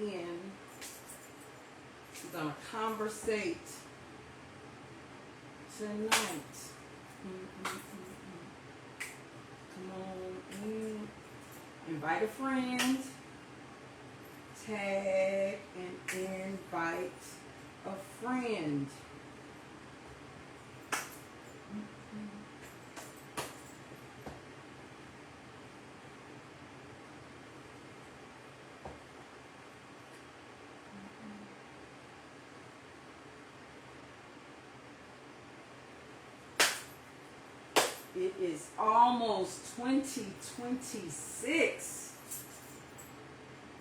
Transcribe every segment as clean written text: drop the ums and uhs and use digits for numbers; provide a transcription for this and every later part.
in. We're going to conversate tonight. Come on in. Invite a friend. Tag and invite a friend. It is almost 2026.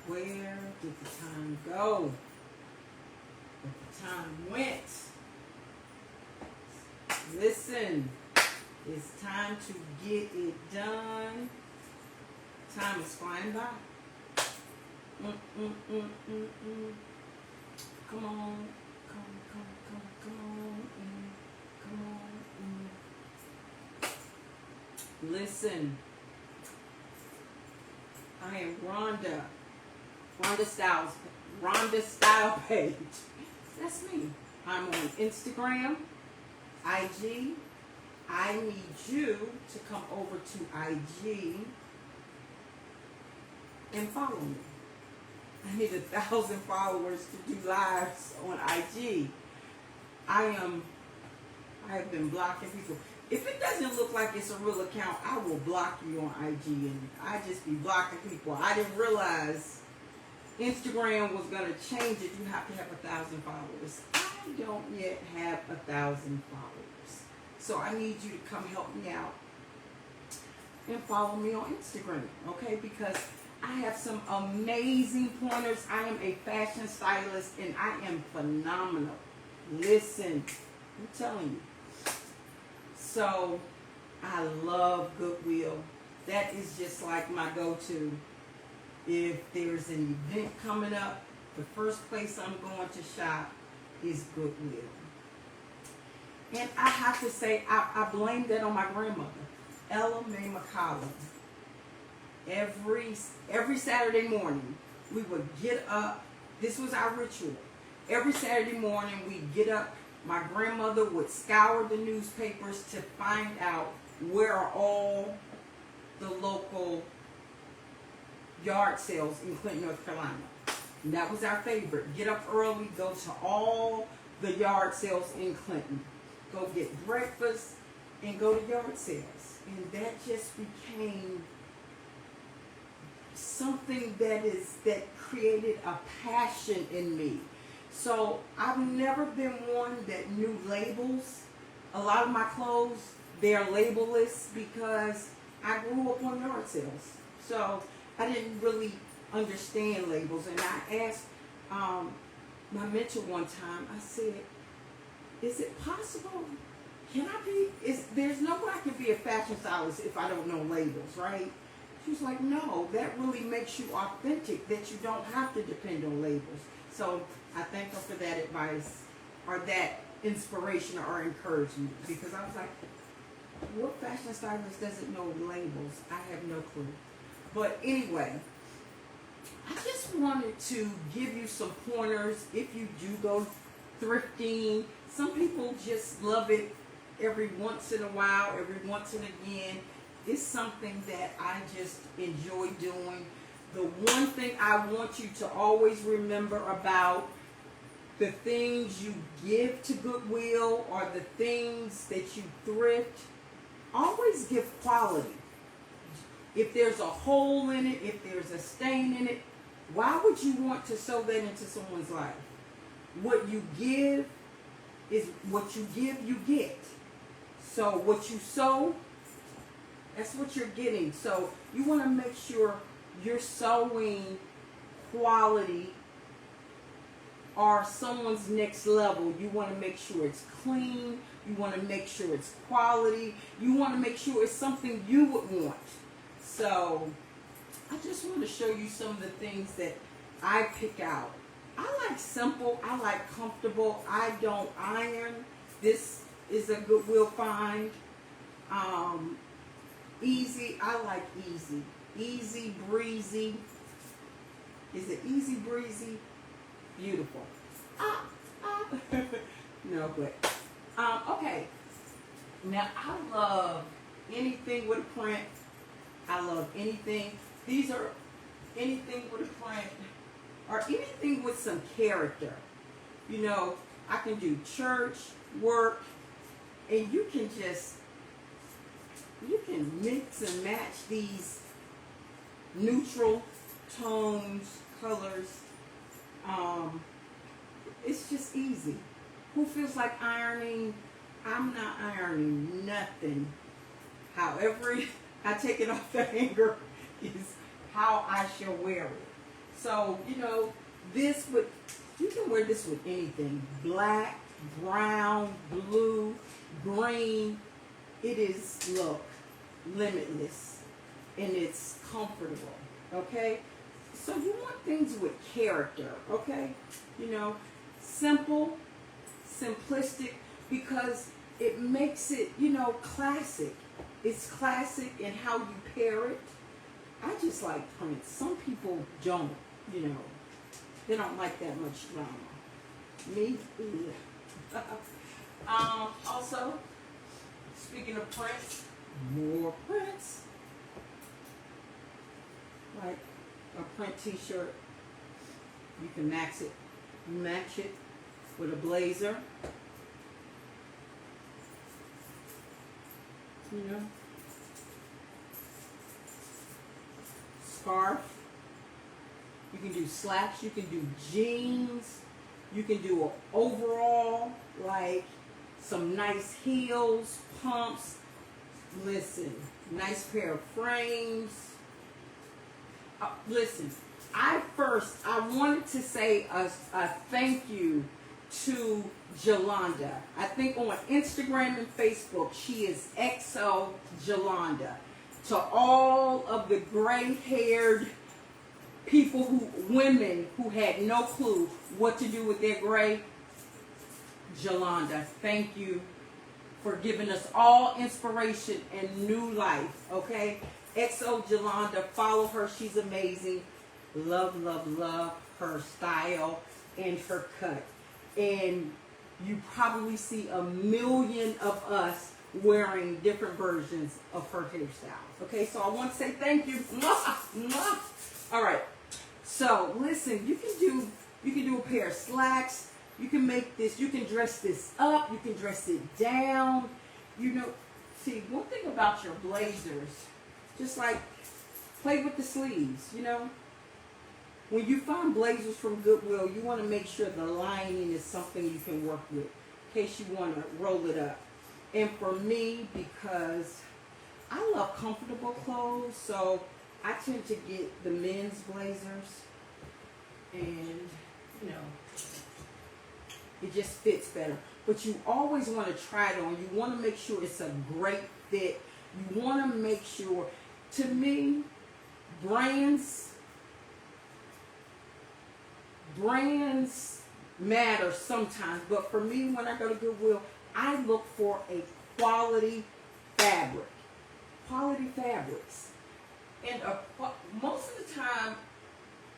Where did the time go? Where the time went? Listen, it's time to get it done. Time is flying by. Come on, come on in. Come on in. Listen, I am Rhonda Style Page. That's me. I'm on Instagram, IG. I need you to come over to IG and follow me. I need 1,000 followers to do lives on IG. I have been blocking people. If it doesn't look like it's a real account, I will block you on IG, and I just be blocking people. I didn't realize Instagram was going to change it. You have to have 1,000 followers. I don't yet have 1,000 followers. So I need you to come help me out and follow me on Instagram, okay? Because I have some amazing pointers. I am a fashion stylist, and I am phenomenal. Listen, I'm telling you. So I love Goodwill. That is just like my go-to. If there's an event coming up, the first place I'm going to shop is Goodwill. And I have to say, I blame that on my grandmother, Ella Mae McCollum. Every Saturday morning, we would get up. This was our ritual. Every Saturday morning, we'd get up. My grandmother would scour the newspapers to find out where are all the local yard sales in Clinton, North Carolina. And that was our favorite. Get up early, go to all the yard sales in Clinton. Go get breakfast and go to yard sales. And that just became something that created a passion in me. So I've never been one that knew labels. A lot of my clothes, they're labelless because I grew up on yard sales. So I didn't really understand labels. And I asked my mentor one time, I said, is it possible? There's no way I can be a fashion stylist if I don't know labels, right? She was like, no, that really makes you authentic, that you don't have to depend on labels. So I thank her for that advice or that inspiration or encouragement, because I was like, what fashion stylist doesn't know labels? I have no clue. But anyway, I just wanted to give you some pointers if you do go thrifting. Some people just love it every once in a while, every once and again. It's something that I just enjoy doing. The one thing I want you to always remember about the things you give to Goodwill or the things that you thrift, always give quality. If there's a hole in it, if there's a stain in it, why would you want to sew that into someone's life? What you give is what you give, you get. So what you sow, that's what you're getting. So you want to make sure you're sewing quality or someone's next level. You want to make sure it's clean. You want to make sure it's quality. You want to make sure it's something you would want. So I just want to show you some of the things that I pick out. I like simple. I like comfortable. I don't iron. This is a Goodwill find. Easy. I like easy. Easy, breezy. Is it easy breezy? Beautiful. Ah, ah. No, but okay. Now I love anything with a print. I love anything. These are anything with a print or anything with some character. You know, I can do church, work, and you can mix and match these neutral tones, colors. It's just easy. Who feels like ironing? I'm not ironing nothing. However I take it off the hanger is how I shall wear it. So, you know, you can wear this with anything. Black, brown, blue, green. It is, look, limitless. And it's comfortable, okay? So you want things with character, okay? You know, simple, simplistic, because it makes it, you know, classic. It's classic in how you pair it. I just like prints. Some people don't, you know. They don't like that much drama. Me, also, speaking of prints, more prints. Like a print t-shirt. You can match it with a blazer. You know. Scarf. You can do slacks. You can do jeans. You can do an overall, like some nice heels, pumps. Listen, nice pair of frames. Listen, I wanted to say a thank you to Jolanda. I think on Instagram and Facebook, she is XO Jolanda. To all of the gray-haired women who had no clue what to do with their gray, Jolanda, thank you for giving us all inspiration and new life, okay? XO Jolanda, follow her. She's amazing. Love, love, love her style and her cut. And you probably see a million of us wearing different versions of her hairstyle. Okay, so I want to say thank you. Mwah, mwah. All right. So listen, you can do a pair of slacks. You can make this. You can dress this up. You can dress it down. You know, see, one thing about your blazers, just like play with the sleeves. You know, when you find blazers from Goodwill, you want to make sure the lining is something you can work with, in case you want to roll it up. And for me, because I love comfortable clothes, so I tend to get the men's blazers, and you know, it just fits better. But you always want to try it on. You want to make sure it's a great fit. You want to make sure, to me, brands matter sometimes, but for me, when I go to Goodwill, I look for a quality fabric. Quality fabrics. And most of the time,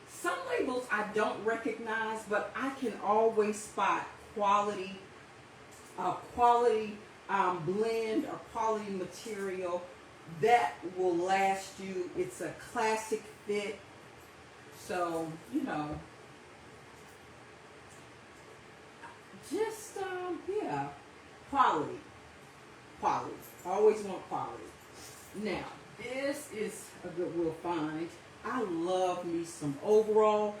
some labels I don't recognize, but I can always spot quality blend or quality material that will last you. It's a classic fit. So, you know, just, yeah, quality. Always want quality. Now, this is a Goodwill find. I love me some overall,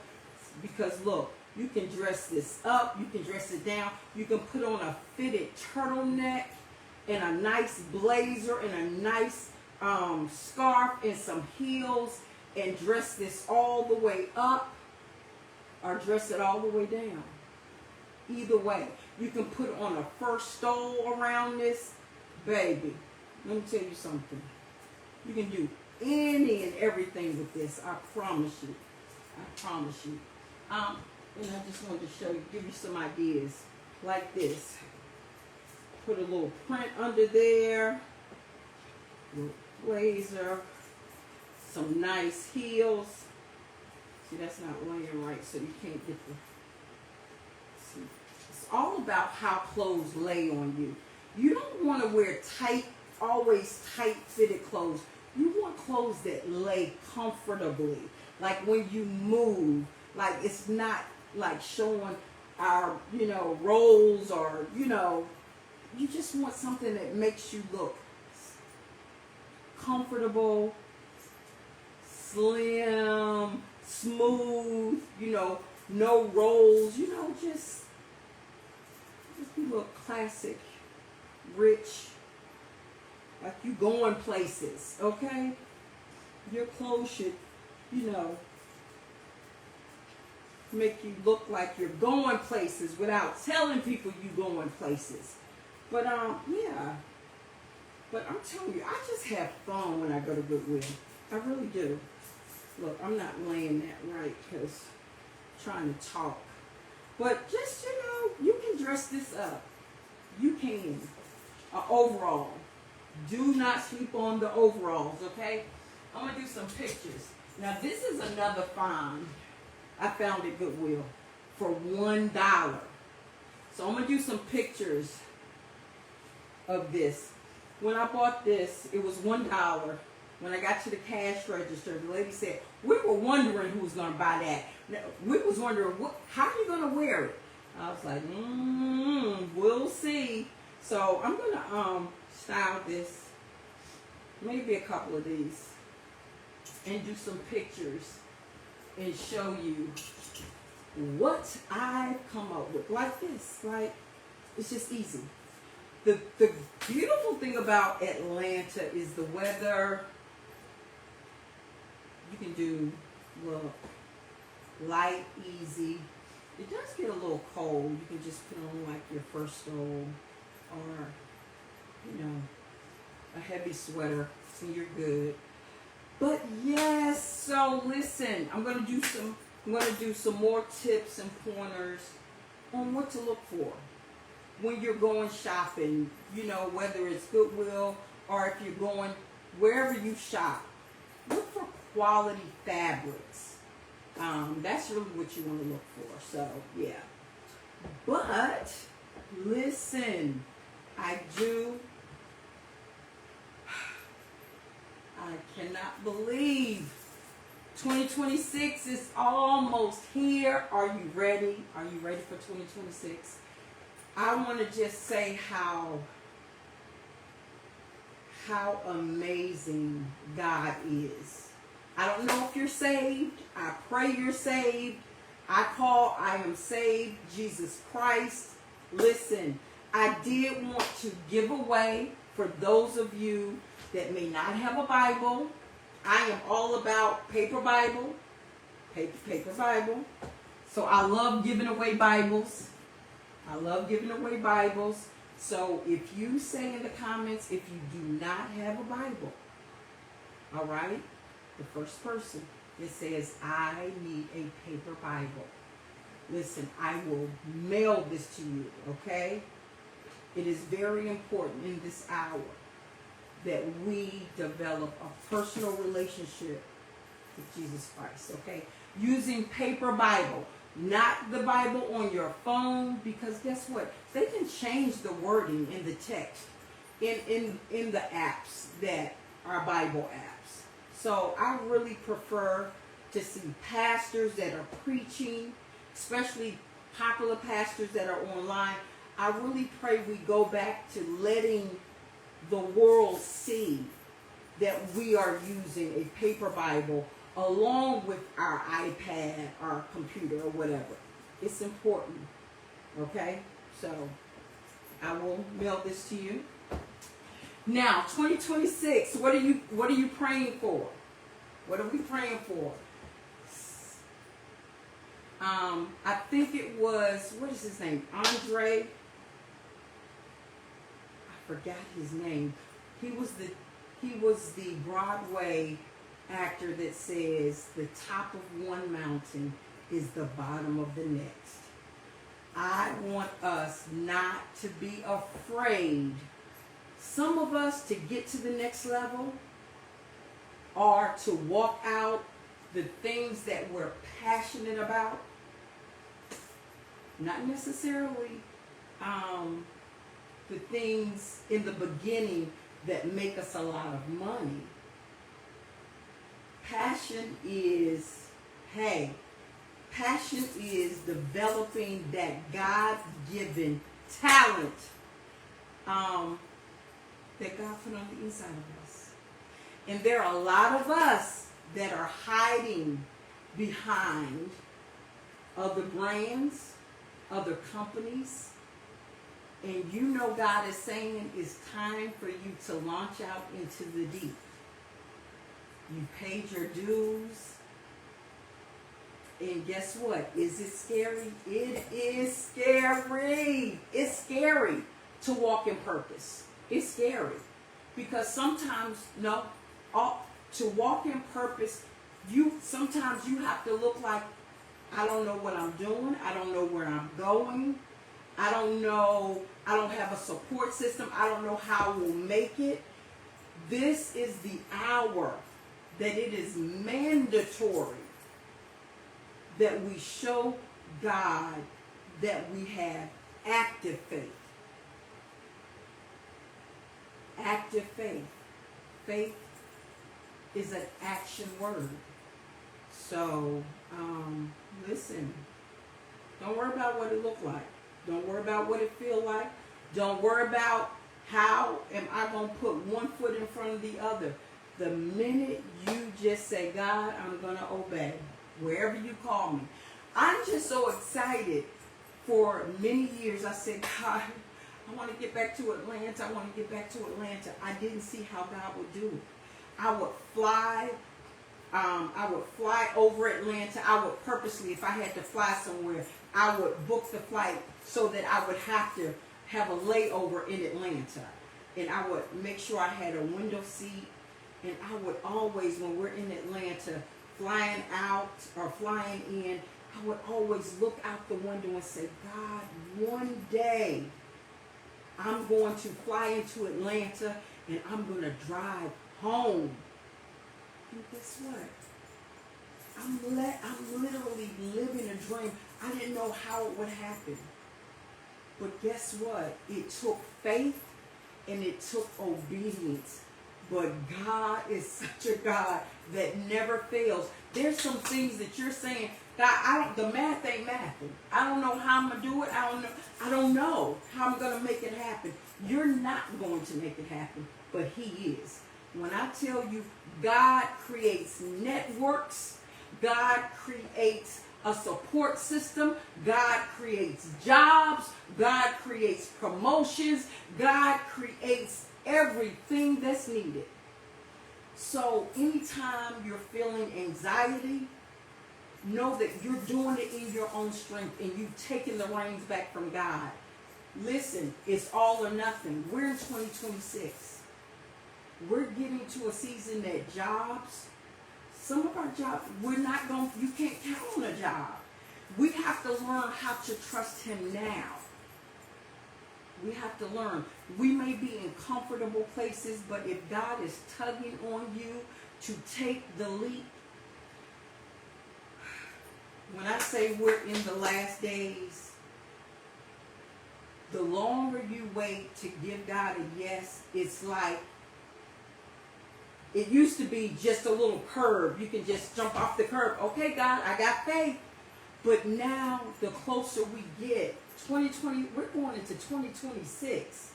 because look, you can dress this up, you can dress it down, you can put on a fitted turtleneck and a nice blazer and a nice scarf and some heels, and dress this all the way up or dress it all the way down. Either way, you can put on a fur stole around this, baby. Let me tell you something. You can do any and everything with this. I promise you. I promise you. And I just wanted to show you, give you some ideas like this. Put a little print under there. Little blazer. Some nice heels. See, that's not laying right, so you can't get the, see. It's all about how clothes lay on you. You don't want to wear tight, always tight fitted clothes. You want clothes that lay comfortably. Like when you move, like it's not like showing our, rolls or, you just want something that makes you look comfortable, slim, smooth, no rolls, just you look classic, rich, like you going places, okay? Your clothes should, make you look like you're going places without telling people you going places. But yeah. But I'm telling you, I just have fun when I go to Goodwill. I really do. Look, I'm not laying that right because I'm trying to talk. But just, you can dress this up. You can. Overall. Do not sleep on the overalls, okay? I'm going to do some pictures. Now, this is another find I found at Goodwill for $1. So I'm going to do some pictures of this. When I bought this, it was $1. When I got to the cash register, the lady said, we were wondering who was going to buy that. Now, we was wondering, how are you going to wear it? I was like, we'll see. So I'm going to style this, maybe a couple of these, and do some pictures and show you what I've come up with. Like this, right? It's just easy. The beautiful thing about Atlanta is the weather. You can do, look, light, easy. It does get a little cold. You can just put on like your first stole or, a heavy sweater so you're good. But yes, so listen, I'm gonna do some more tips and pointers on what to look for when you're going shopping, whether it's Goodwill or if you're going wherever you shop. Look for quality fabrics. That's really what you want to look for. So, yeah. But, listen, I cannot believe 2026 is almost here. Are you ready? Are you ready for 2026? I want to just say how amazing God is. I don't know if you're saved. I pray you're saved. I am saved, Jesus Christ. Listen, I did want to give away for those of you that may not have a Bible. I am all about paper Bible. Paper Bible. So I love giving away Bibles. So if you say in the comments, if you do not have a Bible, all right, the first person that says, I need a paper Bible, listen, I will mail this to you, okay? It is very important in this hour that we develop a personal relationship with Jesus Christ, okay? Using paper Bible. Not the Bible on your phone, because guess what? They can change the wording in the text in the apps that are Bible apps. So I really prefer to see pastors that are preaching, especially popular pastors that are online. I really pray we go back to letting the world see that we are using a paper Bible along with our iPad, our computer, or whatever. It's important. Okay? So, I will mail this to you. Now, 2026, what are you praying for? What are we praying for? I think it was, what is his name? Andre. I forgot his name. He was the Broadway actor that says the top of one mountain is the bottom of the next. I want us not to be afraid. Some of us to get to the next level or to walk out the things that we're passionate about, not necessarily the things in the beginning that make us a lot of money. Passion is, passion is developing that God-given talent that God put on the inside of us. And there are a lot of us that are hiding behind other brands, other companies. And you know God is saying it's time for you to launch out into the deep. You paid your dues. And guess what? Is it scary? It is scary. It's scary to walk in purpose. It's scary. Because sometimes, to walk in purpose, sometimes you have to look like, I don't know what I'm doing. I don't know where I'm going. I don't know. I don't have a support system. I don't know how we'll make it. This is the hour that it is mandatory that we show God that we have active faith. Active faith. Faith is an action word. So, listen. Don't worry about what it look like. Don't worry about what it feel like. Don't worry about how am I going to put one foot in front of the other. The minute you just say, God, I'm going to obey, wherever you call me. I'm just so excited. For many years, I said, God, I want to get back to Atlanta. I want to get back to Atlanta. I didn't see how God would do it. I would fly over Atlanta. I would purposely, if I had to fly somewhere, I would book the flight so that I would have to have a layover in Atlanta. And I would make sure I had a window seat. And I would always, when we're in Atlanta, flying out or flying in, I would always look out the window and say, God, one day I'm going to fly into Atlanta and I'm going to drive home. And guess what? I'm literally living a dream. I didn't know how it would happen. But guess what? It took faith and it took obedience. But God is such a God that never fails. There's some things that you're saying, God, the math ain't mathing. I don't know how I'm going to do it. I don't know how I'm going to make it happen. You're not going to make it happen, but He is. When I tell you God creates networks, God creates a support system, God creates jobs, God creates promotions, God creates everything that's needed. So anytime you're feeling anxiety, know that you're doing it in your own strength and you've taken the reins back from God. Listen, it's all or nothing. We're in 2026. We're getting to a season that jobs, some of our jobs, you can't count on a job. We have to learn how to trust Him now. We have to learn. We may be in comfortable places, but if God is tugging on you to take the leap, when I say we're in the last days, the longer you wait to give God a yes, it's like, it used to be just a little curb. You can just jump off the curb. Okay, God, I got faith. But now, the closer we get, 2020, we're going into 2026.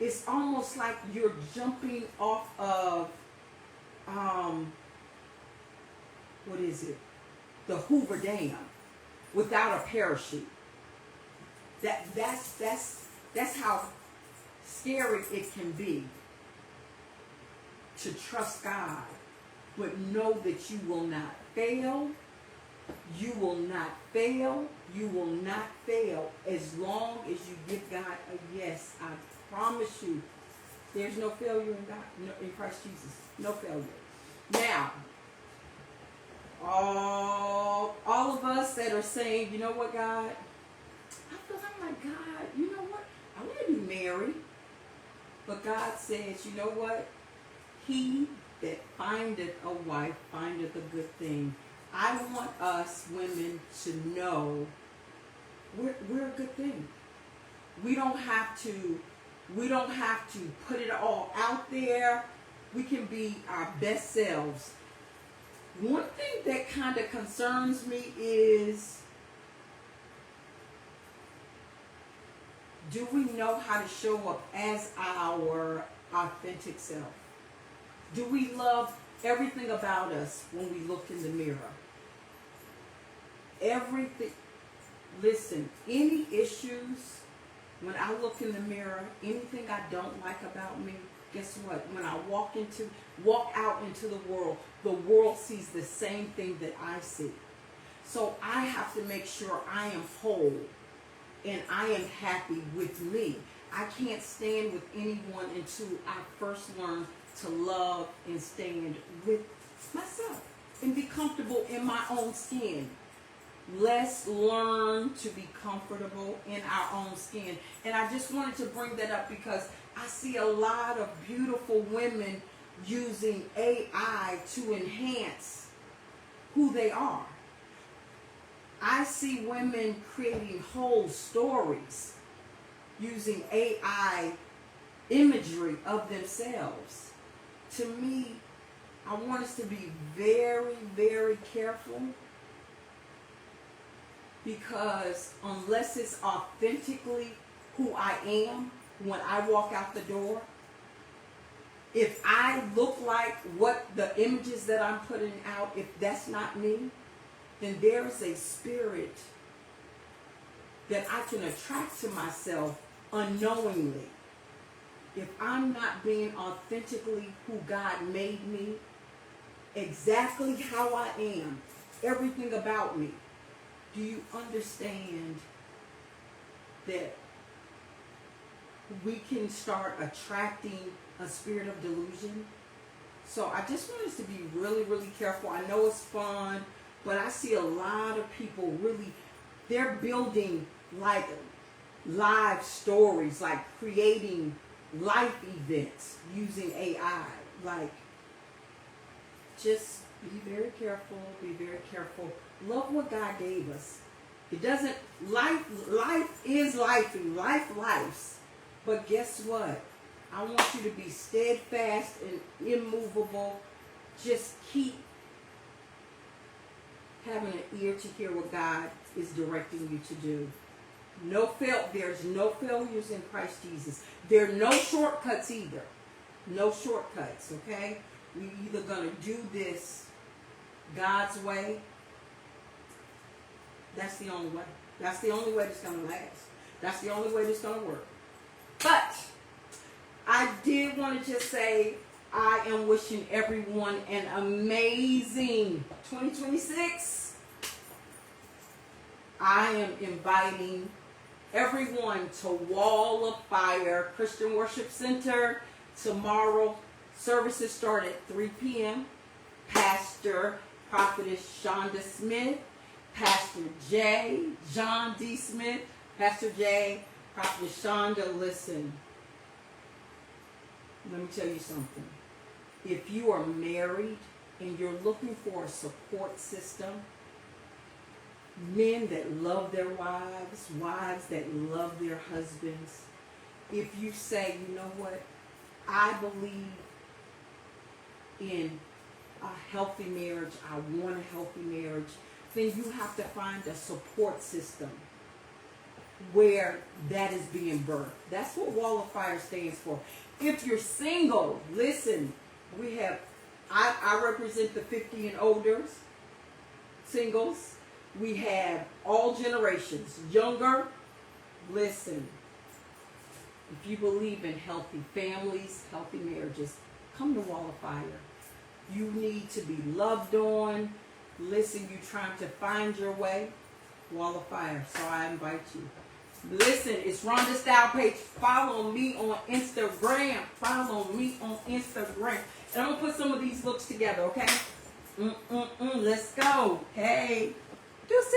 It's almost like you're jumping off of, what is it? The Hoover Dam without a parachute. That's how scary it can be to trust God, but know that you will not fail. You will not fail. You will not fail as long as you give God a yes. I promise you, there's no failure in God, in Christ Jesus. No failure. Now, all of us that are saying, you know what, God, I feel like, God, you know what, I want to be married. But God says, you know what, He that findeth a wife findeth a good thing. I want us women to know we're a good thing. We don't have to put it all out there. We can be our best selves. One thing that kind of concerns me is, do we know how to show up as our authentic self? Do we love everything about us when we look in the mirror? Everything. Listen, any issues, when I look in the mirror, anything I don't like about me, guess what? When I walk out into the world sees the same thing that I see. So I have to make sure I am whole and I am happy with me. I can't stand with anyone until I first learn to love and stand with myself and be comfortable in my own skin. Let's learn to be comfortable in our own skin. And I just wanted to bring that up because I see a lot of beautiful women using AI to enhance who they are. I see women creating whole stories using AI imagery of themselves. To me, I want us to be very, very careful, because unless it's authentically who I am when I walk out the door, if I look like what the images that I'm putting out, if that's not me, then there's a spirit that I can attract to myself unknowingly. If I'm not being authentically who God made me, exactly how I am, everything about me, do you understand that we can start attracting a spirit of delusion? So I just want us to be really, really careful. I know it's fun, but I see a lot of people really, they're building like live stories, like creating life events using AI. Like, just be very careful, be very careful. Love what God gave us. It doesn't, life is life, and lives. But guess what? I want you to be steadfast and immovable. Just keep having an ear to hear what God is directing you to do. There's no failures in Christ Jesus. There are no shortcuts either. No shortcuts, okay? We're either going to do this God's way. That's the only way. That's the only way that's going to last. That's the only way that's going to work. But I did want to just say I am wishing everyone an amazing 2026. I am inviting everyone to Wall of Fire Christian Worship Center tomorrow. Services start at 3 p.m. Pastor, Prophetess Shonda Smith, Pastor J, John D. Smith, Pastor J, Prophetess Shonda. Listen, let me tell you something. If you are married and you're looking for a support system, men that love their wives, wives that love their husbands, if you say, you know what, I believe in a healthy marriage, I want a healthy marriage, then you have to find a support system where that is being birthed. That's what Wall of Fire stands for. If you're single, listen, I represent the 50 and older singles. We have all generations. Younger, listen, if you believe in healthy families, healthy marriages, come to Wall of Fire. You need to be loved on. Listen, you're trying to find your way. Wall of Fire. So I invite you. Listen, it's Rhonda Style Page. Follow me on Instagram. Follow me on Instagram. And I'm going to put some of these looks together, okay? Let's go. Hey. Deuces.